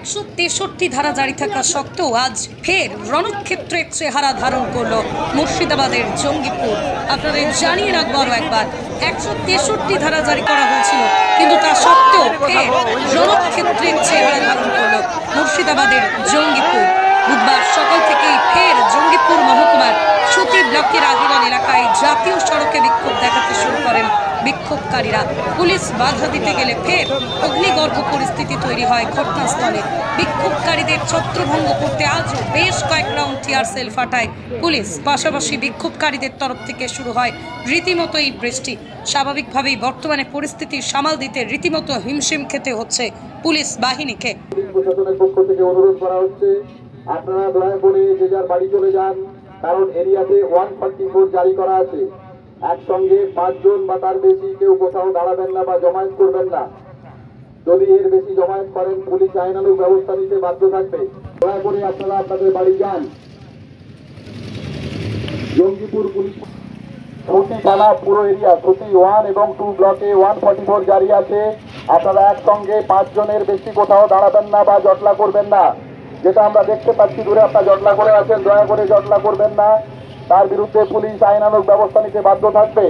163 ধারা জারি থাকা সত্ত্বেও আজ ফের রণক্ষেত্রে চেহারা ধারণ করল মুর্শিদাবাদের জঙ্গিপুর। আপনাদের জানিয়ে রাখবো আরো একবার, 163 ধারা জারি করা হয়েছিল, কিন্তু তা সত্ত্বেও ফের রণক্ষেত্রে চেহারা ধারণ করল মুর্শিদাবাদের জঙ্গিপুর। বুধবার সকাল থেকেই ফের জঙ্গিপুর মহকুমার সুতি ব্লকের আহিরান এলাকায় জাতীয় সড়কে বিক্ষোভ দেখাতে শুরু করেন বিক্ষোভকারীরা। পুলিশ বাধা দিতে গেলে ফের অগ্নিগর্ভ পরিস্থিতি তৈরি হয় ঘটনাস্থলে। বিক্ষোভকারীদের ছত্রভঙ্গ করতে আজও বেশ কয়েক রাউন্ড টিয়ার সেল ফাটায় পুলিশ। পাশাপাশি বিক্ষোভকারীদের তরফ থেকে শুরু হয় রীতিমতো এই বৃষ্টি। স্বাভাবিকভাবেই বর্তমানে পরিস্থিতি সামাল দিতে রীতিমতো হিমশিম খেতে হচ্ছে পুলিশ বাহিনীকে। প্রশাসনের পক্ষ থেকে অনুরোধ করা হচ্ছে, আপনারা দয়া করে যে যার বাড়ি চলে যান, কারণ এরিয়াতে 144 জারি করা আছে। একসঙ্গে 5 জন বা তার বেশি কেউ কোথাও দাঁড়াবেন না বা জমায়েত করবেন না। যদি এর বেশি জমায়েত করেন পুলিশ আইনানুগ ব্যবস্থা নিতে বাধ্য থাকবে। দয়া করে আপনারা আপনাদের বাড়ি যান। জঙ্গিপুর পুলিশ সুতি থানা পুরো এরিয়া সুতি 1 এবং 2 ব্লকে 144 জারি আছে। আপনারা একসঙ্গে 5 জনের বেশি কোথাও দাঁড়াবেন না বা জটলা করবেন না। যেটা আমরা দেখতে পাচ্ছি দূরে আপনারা জটলা করে আছেন, দয়া করে জটলা করবেন না। তার বিরুদ্ধে পুলিশ আইনানুগ ব্যবস্থা নিতে বাধ্য থাকবে।